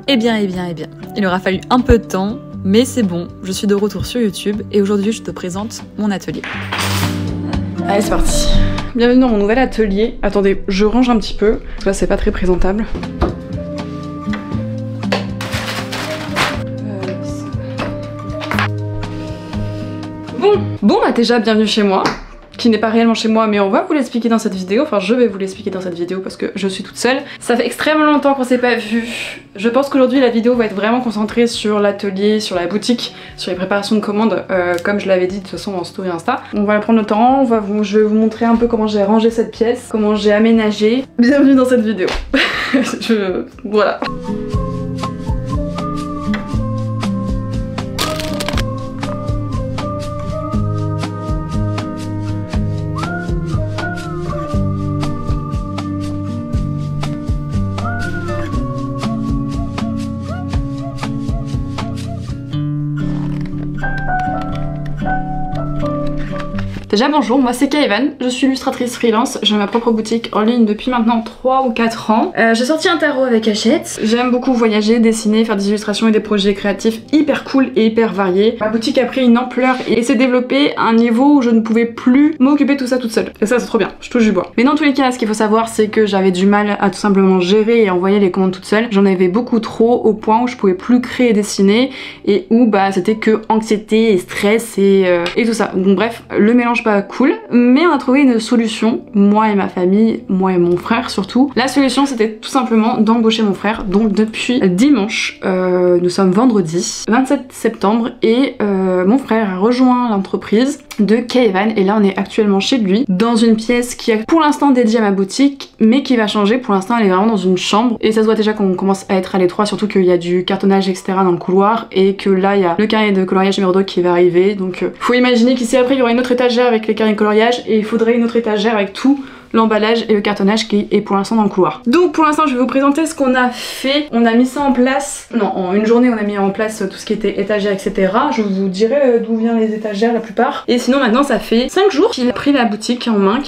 Eh bien, il aura fallu un peu de temps, mais c'est bon, je suis de retour sur YouTube et aujourd'hui je te présente mon atelier. Allez, c'est parti. Bienvenue dans mon nouvel atelier. Attendez, je range un petit peu, parce que là c'est pas très présentable. Bon bah déjà bienvenue chez moi, qui n'est pas réellement chez moi, mais on va vous l'expliquer dans cette vidéo, enfin je vais vous l'expliquer dans cette vidéo parce que je suis toute seule. Ça fait extrêmement longtemps qu'on s'est pas vu. Je pense qu'aujourd'hui la vidéo va être vraiment concentrée sur l'atelier, sur la boutique, sur les préparations de commandes, comme je l'avais dit de toute façon en story Insta. On va prendre le temps, je vais vous montrer un peu comment j'ai rangé cette pièce, comment j'ai aménagé. Bienvenue dans cette vidéo. Voilà. Déjà bonjour, moi c'est Kaevan, je suis illustratrice freelance, j'ai ma propre boutique en ligne depuis maintenant 3 ou 4 ans. J'ai sorti un tarot avec Hachette, j'aime beaucoup voyager, dessiner, faire des illustrations et des projets créatifs hyper cool et hyper variés. Ma boutique a pris une ampleur et s'est développée à un niveau où je ne pouvais plus m'occuper de tout ça toute seule. Et ça c'est trop bien, je touche du bois. Mais dans tous les cas, ce qu'il faut savoir c'est que j'avais du mal à tout simplement gérer et envoyer les commandes toute seule. J'en avais beaucoup trop au point où je pouvais plus créer et dessiner et où bah c'était que anxiété et stress et tout ça. Donc bref, le mélange pas cool, mais on a trouvé une solution, moi et ma famille, moi et mon frère surtout. La solution c'était tout simplement d'embaucher mon frère, donc depuis dimanche, nous sommes vendredi 27 septembre et mon frère a rejoint l'entreprise de Kaevan et là on est actuellement chez lui dans une pièce qui est pour l'instant dédiée à ma boutique mais qui va changer. Pour l'instant elle est vraiment dans une chambre et ça se voit déjà qu'on commence à être à l'étroit, surtout qu'il y a du cartonnage etc dans le couloir et que là il y a le carnet de coloriage numéro 2 qui va arriver, donc faut imaginer qu'ici après il y aura une autre étagère avec les carnets de coloriage et il faudrait une autre étagère avec tout l'emballage et le cartonnage qui est pour l'instant dans le couloir. Donc pour l'instant je vais vous présenter ce qu'on a fait. On a mis ça en place, non en une journée on a mis en place tout ce qui était étagère etc. Je vous dirai d'où viennent les étagères la plupart. Et sinon maintenant ça fait 5 jours qu'il a pris la boutique en main,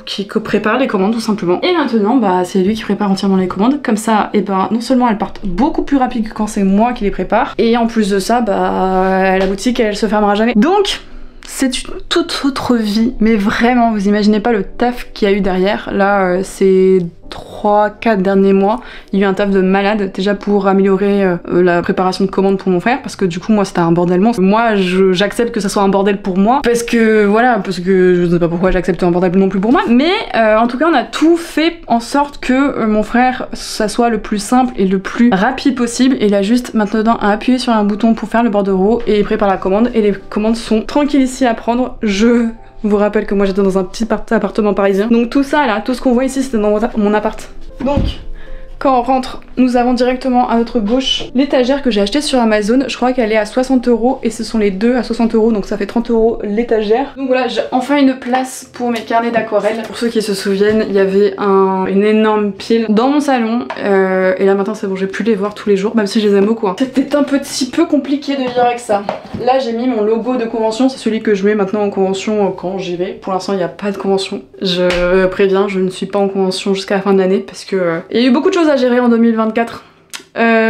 qui prépare les commandes tout simplement. Et maintenant bah c'est lui qui prépare entièrement les commandes. Comme ça et ben non seulement elles partent beaucoup plus rapide que quand c'est moi qui les prépare. Et en plus de ça bah la boutique elle se fermera jamais. Donc c'est une toute autre vie, mais vraiment vous imaginez pas le taf qu'il y a eu derrière. Là c'est 3-4 derniers mois, il y a eu un taf de malade déjà pour améliorer la préparation de commandes pour mon frère parce que du coup moi c'était un bordel monstre. Moi j'accepte que ça soit un bordel pour moi parce que voilà, parce que je sais pas pourquoi j'accepte un bordel non plus pour moi, mais en tout cas on a tout fait en sorte que mon frère ça soit le plus simple et le plus rapide possible et il a juste maintenant à appuyer sur un bouton pour faire le bordereau et il prépare la commande et les commandes sont tranquilles ici à prendre. Je vous rappelle que moi j'étais dans un petit appartement parisien. Donc tout ça là, tout ce qu'on voit ici c'était dans mon appart. Donc quand on rentre, nous avons directement à notre gauche l'étagère que j'ai achetée sur Amazon. Je crois qu'elle est à 60 € et ce sont les deux à 60 €, donc ça fait 30 € l'étagère. Donc voilà, j'ai enfin une place pour mes carnets d'aquarelle. Pour ceux qui se souviennent, il y avait une énorme pile dans mon salon et là maintenant c'est bon, j'ai pu les voir tous les jours, même si je les aime beaucoup. Hein. C'était un petit peu compliqué de vivre avec ça. Là j'ai mis mon logo de convention, c'est celui que je mets maintenant en convention quand j'y vais. Pour l'instant il n'y a pas de convention. Je préviens, je ne suis pas en convention jusqu'à la fin de l'année parce que il y a eu beaucoup de choses à gérer en 2024.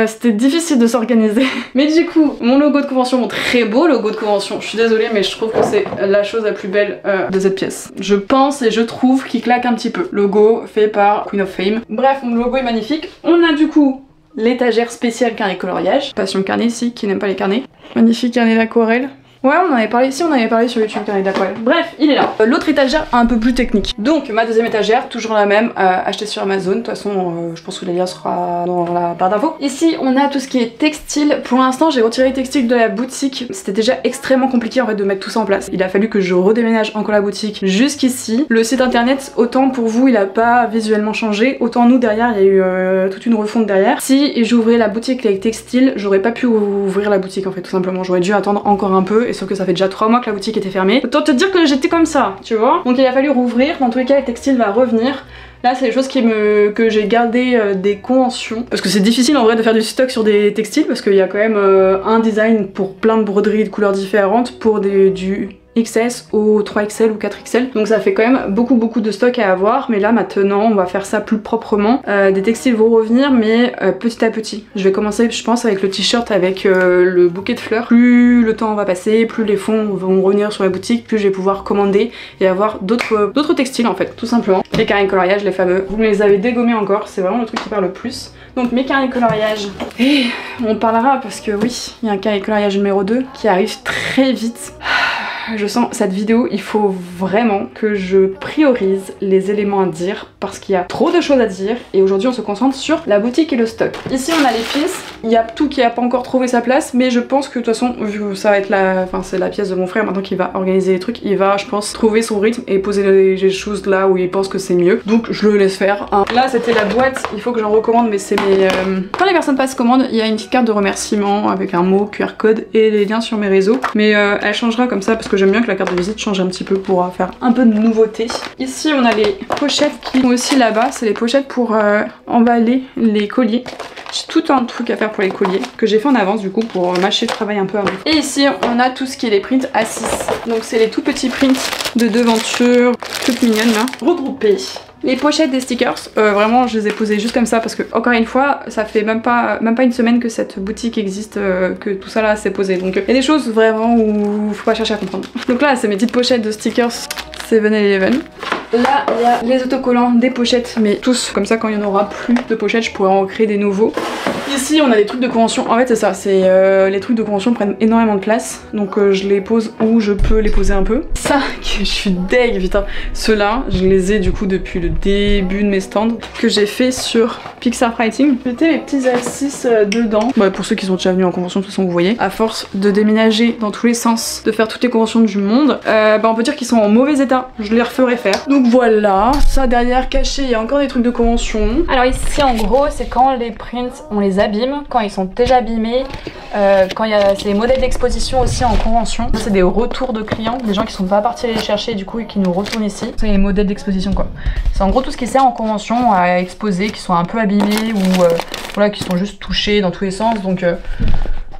C'était difficile de s'organiser. Mais du coup, mon logo de convention, mon très beau logo de convention, je suis désolée mais je trouve que c'est la chose la plus belle de cette pièce. Je pense et je trouve qu'il claque un petit peu. Logo fait par Queen of Fame. Bref, mon logo est magnifique. On a du coup l'étagère spéciale carnet coloriage. Passion carnet ici, qui n'aime pas les carnets. Magnifique carnet d'aquarelle. Ouais, on en avait parlé ici, on avait parlé sur YouTube carnet d'aquarelle. Bref, il est là. L'autre étagère un peu plus technique. Donc ma deuxième étagère, toujours la même, achetée sur Amazon. De toute façon, je pense que le lien sera dans la barre d'infos. Ici, on a tout ce qui est textile. Pour l'instant, j'ai retiré les textiles de la boutique. C'était déjà extrêmement compliqué en fait de mettre tout ça en place. Il a fallu que je redéménage encore la boutique jusqu'ici. Le site internet, autant pour vous, il a pas visuellement changé, autant nous derrière, il y a eu toute une refonte derrière. Si j'ouvrais la boutique avec textile, j'aurais pas pu ouvrir la boutique en fait, tout simplement. J'aurais dû attendre encore un peu. Et sauf que ça fait déjà 3 mois que la boutique était fermée. Autant te dire que j'étais comme ça, tu vois. Donc il a fallu rouvrir. Dans tous les cas, le textile va revenir. Là c'est des choses que j'ai gardé des conventions. Parce que c'est difficile en vrai de faire du stock sur des textiles parce qu'il y a quand même un design pour plein de broderies de couleurs différentes pour du XS au 3XL ou 4XL. Donc ça fait quand même beaucoup de stock à avoir. Mais là maintenant on va faire ça plus proprement. Des textiles vont revenir mais petit à petit. Je vais commencer je pense avec le t-shirt avec le bouquet de fleurs. Plus le temps va passer, plus les fonds vont revenir sur la boutique, plus je vais pouvoir commander et avoir d'autres textiles en fait, tout simplement. Les carrés coloriage, les fameux. Vous me les avez dégommés encore, c'est vraiment le truc qui parle le plus. Donc mes carrés coloriage. Et on parlera parce que oui, il y a un carré coloriage numéro 2 qui arrive très vite. Je sens cette vidéo, il faut vraiment que je priorise les éléments à dire parce qu'il y a trop de choses à dire et aujourd'hui on se concentre sur la boutique et le stock. Ici on a les pins, il y a tout qui n'a pas encore trouvé sa place mais je pense que de toute façon vu que ça va être c'est la pièce de mon frère maintenant qui va organiser les trucs, il va je pense trouver son rythme et poser les choses là où il pense que c'est mieux. Donc je le laisse faire. Hein. Là c'était la boîte, il faut que j'en recommande mais c'est mes... Quand les personnes passent commande, il y a une petite carte de remerciement avec un mot, QR code et les liens sur mes réseaux. Mais elle changera comme ça parce que j'aime bien que la carte de visite change un petit peu pour faire un peu de nouveauté. Ici on a les pochettes qui sont aussi là-bas, c'est les pochettes pour emballer les colliers. J'ai tout un truc à faire pour les colliers que j'ai fait en avance du coup pour mâcher le travail un peu avant. Et ici on a tout ce qui est les prints A6. Donc c'est les tout petits prints de devantures, toutes mignonnes là, regroupés. Les pochettes des stickers, vraiment je les ai posées juste comme ça parce que encore une fois ça fait même pas une semaine que cette boutique existe, que tout ça là s'est posé. Donc il y a des choses vraiment où faut pas chercher à comprendre. Donc là c'est mes petites pochettes de stickers 7-Eleven. Là il y a les autocollants des pochettes mais tous comme ça quand il y en aura plus de pochettes je pourrai en créer des nouveaux. Ici on a des trucs de convention, en fait c'est ça, c'est les trucs de convention prennent énormément de place donc je les pose où je peux les poser un peu. Ça je suis deg putain, ceux-là je les ai du coup depuis le début de mes stands que j'ai fait sur Pixartwriting. Je mettais mes petits A6 dedans, pour ceux qui sont déjà venus en convention de toute façon vous voyez, à force de déménager dans tous les sens, de faire toutes les conventions du monde, on peut dire qu'ils sont en mauvais état, je les referai faire. Donc voilà, ça derrière caché il y a encore des trucs de convention. Alors ici en gros c'est quand les prints on les abîme, quand ils sont déjà abîmés, quand il y a ces modèles d'exposition aussi en convention. C'est des retours de clients, des gens qui sont pas partis les chercher du coup et qui nous retournent ici. C'est les modèles d'exposition quoi. C'est en gros tout ce qui sert en convention à exposer, qui sont un peu abîmés ou voilà, qui sont juste touchés dans tous les sens.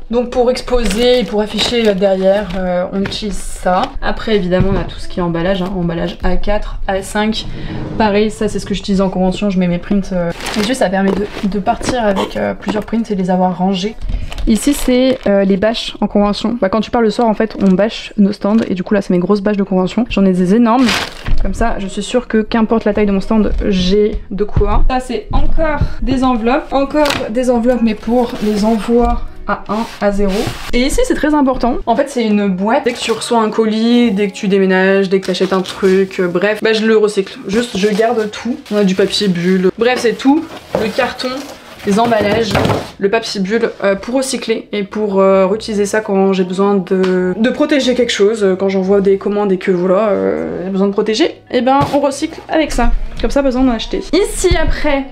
Donc pour exposer et pour afficher derrière, on utilise ça. Après évidemment on a tout ce qui est emballage, emballage A4, A5. Pareil, ça c'est ce que j'utilise en convention, je mets mes prints. Et juste ça permet de partir avec plusieurs prints et les avoir rangés. Ici c'est les bâches en convention. Quand tu pars le soir en fait on bâche nos stands et du coup là c'est mes grosses bâches de convention. J'en ai des énormes. Comme ça je suis sûre que qu'importe la taille de mon stand, j'ai de quoi. Ça c'est encore des enveloppes mais pour les envois A1, A0. Et ici c'est très important. En fait c'est une boîte. Dès que tu reçois un colis, dès que tu déménages, dès que tu achètes un truc, bref, je le recycle. Juste je garde tout. On a du papier bulle. Bref c'est tout. Le carton, les emballages, le papier bulle pour recycler et pour réutiliser ça quand j'ai besoin de protéger quelque chose, quand j'envoie des commandes et que voilà, j'ai besoin de protéger, et on recycle avec ça. Comme ça, besoin d'en acheter. Ici après,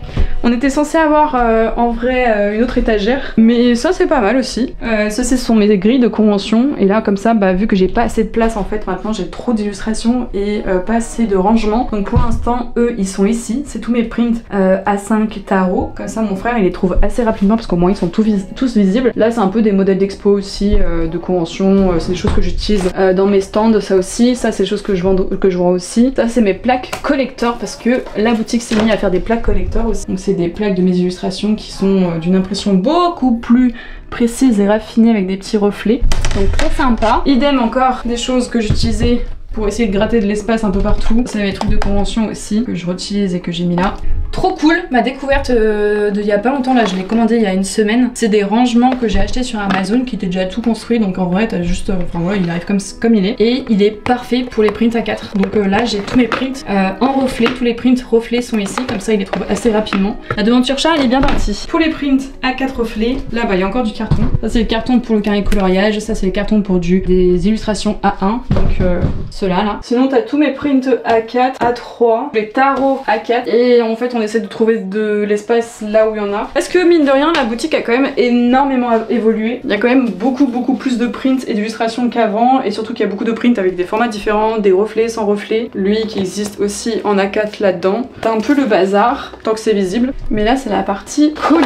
on était censé avoir en vrai une autre étagère, mais ça c'est pas mal aussi. Ça ce sont mes grilles de convention et là comme ça, vu que j'ai pas assez de place en fait, maintenant j'ai trop d'illustrations et pas assez de rangement. Donc pour l'instant, eux ils sont ici. C'est tous mes prints A5 tarot. Comme ça mon frère il les trouve assez rapidement parce qu'au moins ils sont tous visibles. Là c'est un peu des modèles d'expo aussi, de convention. C'est des choses que j'utilise dans mes stands, ça aussi. Ça c'est des choses que je vends aussi. Ça c'est mes plaques collector parce que la boutique s'est mise à faire des plaques collector aussi. Donc c'est des plaques de mes illustrations qui sont d'une impression beaucoup plus précise et raffinée avec des petits reflets. Donc très sympa. Idem encore des choses que j'utilisais pour essayer de gratter de l'espace un peu partout. C'est mes trucs de convention aussi que je réutilise et que j'ai mis là. Trop cool, ma découverte d'il y a pas longtemps, là je l'ai commandé il y a une semaine. C'est des rangements que j'ai achetés sur Amazon qui étaient déjà tout construits, donc en vrai t'as juste, enfin voilà, il arrive comme il est. Et il est parfait pour les prints A4. Donc là j'ai tous mes prints en reflet, tous les prints reflets sont ici, comme ça il les trouve assez rapidement. La devanture chat elle est bien partie. Pour les prints A4 reflets, là il y a encore du carton. Ça c'est le carton pour le carré coloriage, ça c'est le carton pour des illustrations A1, donc ceux-là là. Sinon t'as tous mes prints A4, A3, les tarots A4 et en fait on essaie de trouver de l'espace là où il y en a. Parce que mine de rien la boutique a quand même énormément évolué. Il y a quand même beaucoup plus de prints et d'illustrations qu'avant et surtout qu'il y a beaucoup de prints avec des formats différents, des reflets, sans reflets. Lui qui existe aussi en A4 là-dedans. T'as un peu le bazar tant que c'est visible. Mais là c'est la partie collier.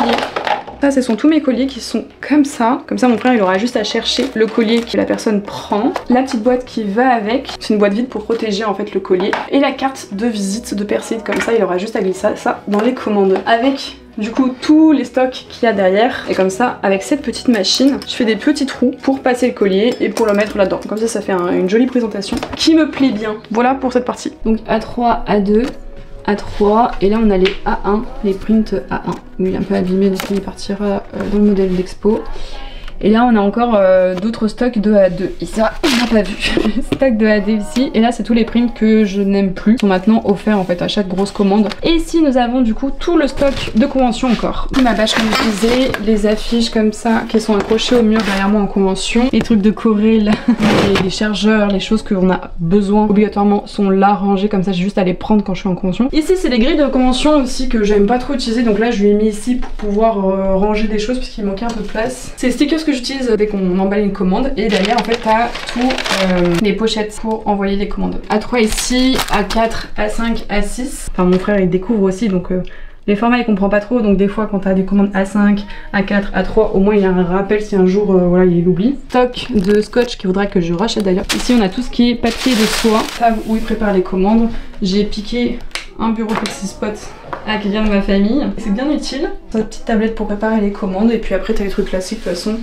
Ça, ce sont tous mes colliers qui sont comme ça. Comme ça, mon frère, il aura juste à chercher le collier que la personne prend. La petite boîte qui va avec, c'est une boîte vide pour protéger en fait le collier. Et la carte de visite de Perseid, comme ça, il aura juste à glisser ça dans les commandes. Avec du coup tous les stocks qu'il y a derrière. Et comme ça, avec cette petite machine, je fais des petits trous pour passer le collier et pour le mettre là-dedans. Comme ça, ça fait une jolie présentation qui me plaît bien. Voilà pour cette partie. Donc A3, A2, A3 et là on a les A1, les prints A1. Il est un peu abîmé donc il partira dans le modèle d'expo. Et là on a encore d'autres stocks de A2. Et ça on n'a pas vu. Stock de A2 ici. Et là c'est tous les prints que je n'aime plus. Ils sont maintenant offerts en fait à chaque grosse commande. Et ici nous avons du coup tout le stock de convention encore. Ma bâche comme je disais, les affiches comme ça qui sont accrochées au mur derrière moi en convention. Les trucs de Corée là, les chargeurs, les choses qu'on a besoin obligatoirement sont là rangées comme ça. J'ai juste à les prendre quand je suis en convention. Ici c'est les grilles de convention aussi que j'aime pas trop utiliser. Donc là je lui ai mis ici pour pouvoir ranger des choses puisqu'il manquait un peu de place. C'est les stickers que j'utilise dès qu'on emballe une commande et derrière en fait t'as tous les pochettes pour envoyer les commandes. A3 ici, A4, A5, A6. Enfin mon frère il découvre aussi donc les formats il comprend pas trop donc des fois quand t'as des commandes A5, A4, A3 au moins il y a un rappel si un jour voilà il l'oublie. Stock de scotch qu'il faudra que je rachète d'ailleurs. Ici on a tout ce qui est papier de soie, table où il prépare les commandes. J'ai piqué un bureau FlexiSpot à quelqu'un de ma famille. C'est bien utile. Cette petite tablette pour préparer les commandes et puis après t'as les trucs classiques de toute façon.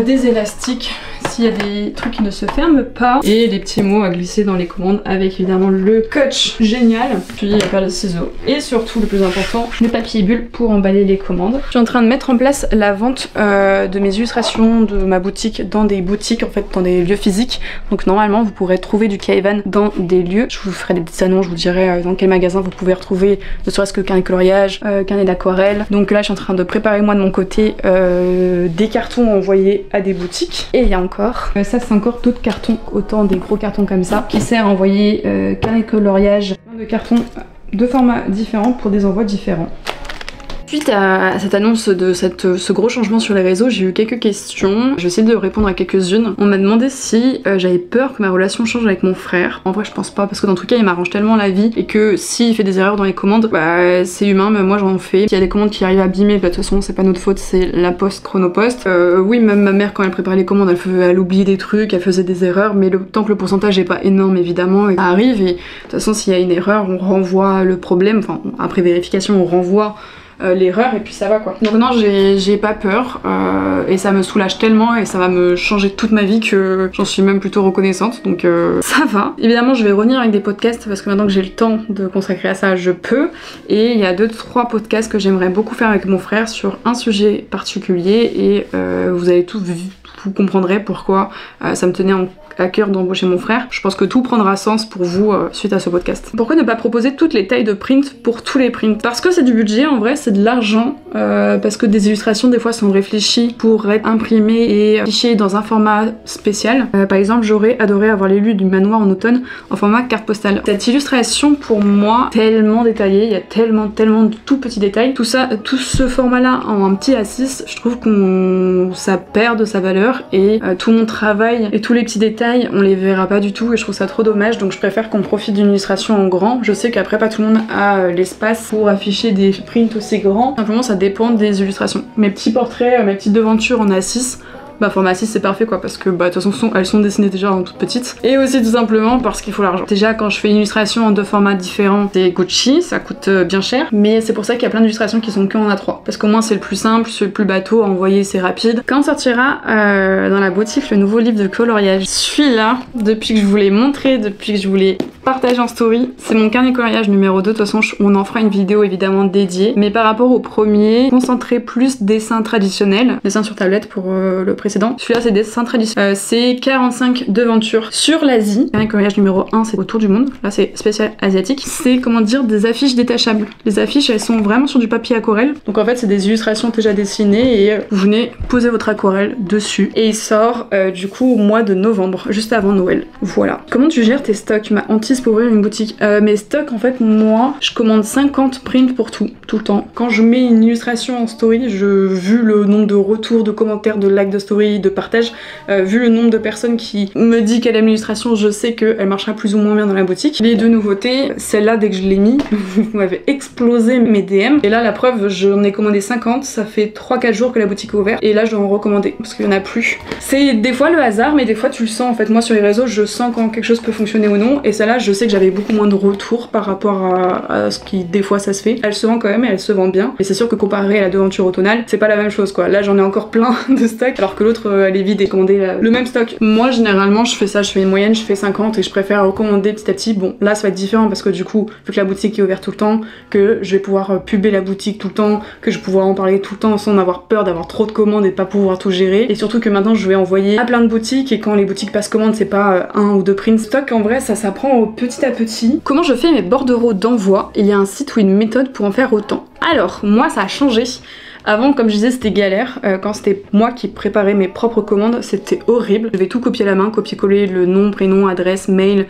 Des élastiques s'il y a des trucs qui ne se ferment pas et les petits mots à glisser dans les commandes avec évidemment le scotch génial, puis la paire de ciseaux et surtout le plus important, le papier bulle pour emballer les commandes. Je suis en train de mettre en place la vente de mes illustrations de ma boutique dans des boutiques en fait, dans des lieux physiques. Donc normalement vous pourrez trouver du K-Evan dans des lieux. Je vous ferai des petits annonces, je vous dirai dans quel magasin vous pouvez retrouver ne serait-ce que carnet de coloriage, carnet d'aquarelle. Donc là je suis en train de préparer moi de mon côté des cartons envoyés à des boutiques et il y a encore ça c'est encore d'autres cartons, autant des gros cartons comme ça qui sert à envoyer carnet de coloriage, de cartons de formats différents pour des envois différents. Suite à cette annonce de ce gros changement sur les réseaux, j'ai eu quelques questions. Je vais essayer de répondre à quelques-unes. On m'a demandé si j'avais peur que ma relation change avec mon frère. En vrai, je pense pas, parce que dans tout cas, il m'arrange tellement la vie et que s'il fait des erreurs dans les commandes, bah c'est humain, mais moi j'en fais. S'il y a des commandes qui arrivent abîmées, bah, de toute façon, c'est pas notre faute, c'est la poste Chronopost. Oui, même ma mère, quand elle préparait les commandes, elle oubliait des trucs, elle faisait des erreurs, mais tant que le pourcentage est pas énorme, évidemment, ça arrive. Et de toute façon, s'il y a une erreur, on renvoie le problème. Enfin, après vérification, on renvoie l'erreur et puis ça va quoi. Donc non, j'ai pas peur et ça me soulage tellement et ça va me changer toute ma vie que j'en suis même plutôt reconnaissante, donc ça va. Évidemment je vais revenir avec des podcasts parce que maintenant que j'ai le temps de consacrer à ça je peux, et il y a 2-3 podcasts que j'aimerais beaucoup faire avec mon frère sur un sujet particulier et vous allez tout vous comprendrez pourquoi ça me tenait à cœur d'embaucher mon frère. Je pense que tout prendra sens pour vous suite à ce podcast. Pourquoi ne pas proposer toutes les tailles de print pour tous les prints? Parce que c'est du budget, en vrai c'est de l'argent, parce que des illustrations des fois sont réfléchies pour être imprimées et affichées dans un format spécial. Par exemple j'aurais adoré avoir l'élu du manoir en automne en format carte postale. Cette illustration pour moi tellement détaillée, il y a tellement de tout petits détails. Tout ce format là en un petit A6, je trouve ça perd de sa valeur et tout mon travail et tous les petits détails on les verra pas du tout et je trouve ça trop dommage, donc je préfère qu'on profite d'une illustration en grand. Je sais qu'après pas tout le monde a l'espace pour afficher des prints aussi grands, simplement ça dépend des illustrations. Mes petits portraits, mes petites devantures en A6, bah format 6 c'est parfait quoi, parce que bah de toute façon elles sont dessinées déjà en toutes petites, et aussi tout simplement parce qu'il faut l'argent. Déjà quand je fais une illustration en 2 formats différents, c'est Gucci, ça coûte bien cher, mais c'est pour ça qu'il y a plein d'illustrations qui sont que en A3, parce qu'au moins c'est le plus simple, c'est le plus bateau à envoyer, c'est rapide. Quand sortira dans la boutique le nouveau livre de coloriage, celui-là, depuis que je vous l'ai montré, depuis que je vous l'ai partagé en story, c'est mon carnet de coloriage numéro 2, de toute façon on en fera une vidéo évidemment dédiée, mais par rapport au premier, concentré plus dessin traditionnel, dessin sur tablette pour le précédent. Celui-là c'est dessin traditionnel, c'est 45 devantures sur l'Asie. Le coloriage numéro 1 c'est autour du monde, là c'est spécial asiatique. C'est comment dire des affiches détachables. Les affiches elles sont vraiment sur du papier aquarelle, donc en fait c'est des illustrations déjà dessinées et vous venez poser votre aquarelle dessus et il sort du coup au mois de novembre, juste avant Noël. Voilà. Comment tu gères tes stocks? Ma hantise utilise pour ouvrir une boutique? Mes stocks, en fait, moi, je commande 50 prints pour tout le temps. Quand je mets une illustration en story, vu le nombre de retours, de commentaires, de likes de story, de partages, vu le nombre de personnes qui me dit qu'elle aime l'illustration, je sais qu'elle marchera plus ou moins bien dans la boutique. Les deux nouveautés, celle-là, dès que je l'ai mis, vous m'avez explosé mes DM. Et là, la preuve, j'en ai commandé 50, ça fait 3-4 jours que la boutique est ouverte. Et là, je dois en recommander, parce qu'il y en a plus. C'est des fois le hasard, mais des fois tu le sens. En fait, moi sur les réseaux, je sens quand quelque chose peut fonctionner ou non. Et celle-là, je sais que j'avais beaucoup moins de retours par rapport à ce qui, des fois, ça se fait. Elle se vend quand même et elle se vend bien. Et c'est sûr que comparé à la devanture automnale, c'est pas la même chose, quoi. Là, j'en ai encore plein de stock, alors que l'autre, elle est vide et commander le même stock. Moi, généralement, je fais ça, je fais une moyenne, je fais 50 et je préfère recommander petit à petit. Bon, là, ça va être différent parce que du coup, vu que la boutique est ouverte tout le temps, que je vais pouvoir puber la boutique tout le temps, que je vais pouvoir en parler tout le temps sans avoir peur d'avoir trop de commandes et de pas pouvoir tout gérer. Et surtout que maintenant, je vais envoyer à plein de boutiques et quand les boutiques passent commande, c'est pas un ou deux prints stock. En vrai, ça s'apprend petit à petit. Comment je fais mes bordereaux d'envoi? Il y a un site ou une méthode pour en faire autant. Alors, moi, ça a changé. Avant, comme je disais, c'était galère. Quand c'était moi qui préparais mes propres commandes, c'était horrible. Je devais tout copier à la main, copier-coller le nom, prénom, adresse, mail,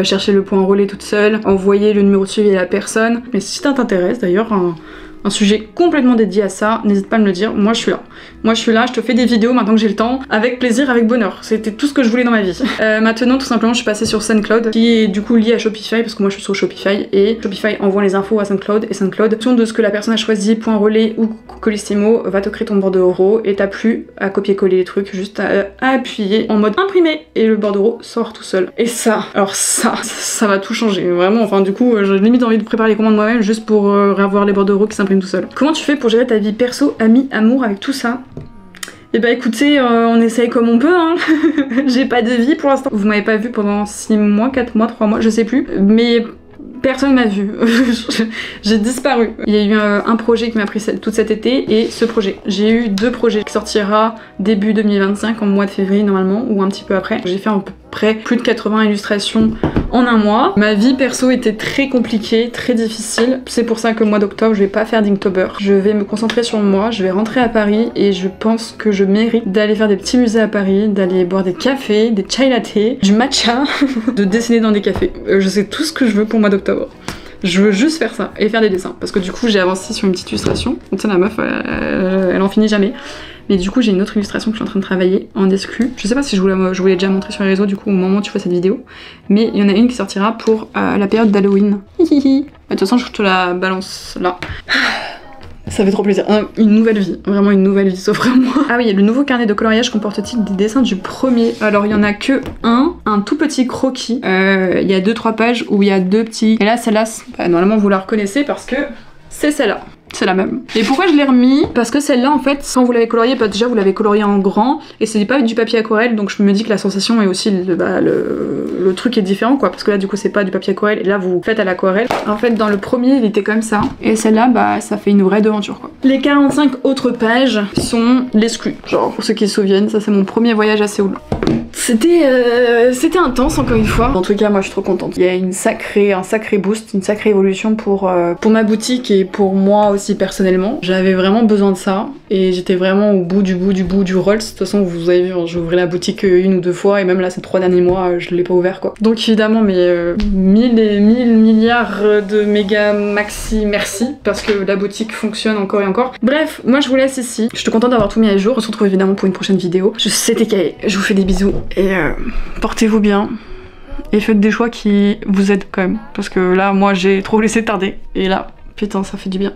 chercher le point relais toute seule, envoyer le numéro de suivi à la personne. Mais si ça t'intéresse, d'ailleurs, un sujet complètement dédié à ça, n'hésite pas à me le dire, moi je suis là. Moi je suis là, je te fais des vidéos maintenant que j'ai le temps, avec plaisir, avec bonheur. C'était tout ce que je voulais dans ma vie. Maintenant, tout simplement, je suis passée sur SoundCloud, qui est du coup lié à Shopify, parce que moi je suis sur Shopify, et Shopify envoie les infos à SoundCloud, et SoundCloud, en fonction de ce que la personne a choisi, point relais ou Colissimo, va te créer ton bordereau, et t'as plus à copier-coller les trucs, juste à appuyer en mode imprimé, et le bordereau sort tout seul. Et ça, alors ça va tout changer, vraiment. Enfin du coup, j'ai limite envie de préparer les commandes moi-même, juste pour avoir les bordereaux qui s'impriment tout seul. Comment tu fais pour gérer ta vie perso, amis, amour avec tout ça? Et bah écoutez, on essaye comme on peut, hein. J'ai pas de vie pour l'instant. Vous m'avez pas vu pendant 6 mois, 4 mois, 3 mois, je sais plus. Mais personne m'a vu. J'ai disparu. Il y a eu un projet qui m'a pris tout cet été et ce projet. J'ai eu 2 projets qui sortira début 2025, en mois de février normalement, ou un petit peu après. J'ai fait à peu près plus de 80 illustrations en un mois. Ma vie perso était très compliquée, très difficile. C'est pour ça que le mois d'octobre, je vais pas faire d'Inktober. Je vais me concentrer sur moi, je vais rentrer à Paris et je pense que je mérite d'aller faire des petits musées à Paris, d'aller boire des cafés, des chai latte, du matcha, de dessiner dans des cafés. Je sais tout ce que je veux pour le mois d'octobre. Je veux juste faire ça et faire des dessins parce que du coup j'ai avancé sur une petite illustration. Donc ça, la meuf elle en finit jamais. Mais du coup j'ai une autre illustration que je suis en train de travailler en exclu. Je sais pas si je voulais déjà montrer sur les réseaux du coup au moment où tu vois cette vidéo. Mais il y en a une qui sortira pour la période d'Halloween. De toute façon je te la balance là. Ça fait trop plaisir. Une nouvelle vie, vraiment une nouvelle vie s'offre à moi. Ah oui, le nouveau carnet de coloriage comporte-t-il des dessins du premier? Alors il y en a que un tout petit croquis. Il y a 2-3 pages où il y a 2 petits. Et là celle-là, normalement vous la reconnaissez parce que c'est celle-là. C'est la même. Et pourquoi je l'ai remis? Parce que celle-là en fait, quand vous l'avez coloriée, bah déjà vous l'avez coloriée en grand et c'est pas du papier aquarelle, donc je me dis que la sensation est aussi le truc est différent quoi, parce que là du coup c'est pas du papier aquarelle et là vous faites à l'aquarelle. En fait dans le premier il était comme ça et celle-là bah ça fait une vraie devanture quoi. Les 45 autres pages sont l'exclu. Genre pour ceux qui se souviennent, ça c'est mon premier voyage à Séoul. C'était intense encore une fois. En tout cas moi je suis trop contente. Il y a un sacré boost, une sacrée évolution pour ma boutique et pour moi aussi personnellement. J'avais vraiment besoin de ça et j'étais vraiment au bout du Rolls. De toute façon vous avez vu, hein, j'ai ouvert la boutique 1 ou 2 fois et même là ces 3 derniers mois je l'ai pas ouvert quoi. Donc évidemment mais 1000 et 1000 milliards de méga maxi merci parce que la boutique fonctionne encore et encore. Bref, moi je vous laisse ici. Je suis contente d'avoir tout mis à jour. On se retrouve évidemment pour une prochaine vidéo. C'était Kae, je vous fais des bisous et portez-vous bien et faites des choix qui vous aident quand même parce que là moi j'ai trop laissé tarder et là putain ça fait du bien.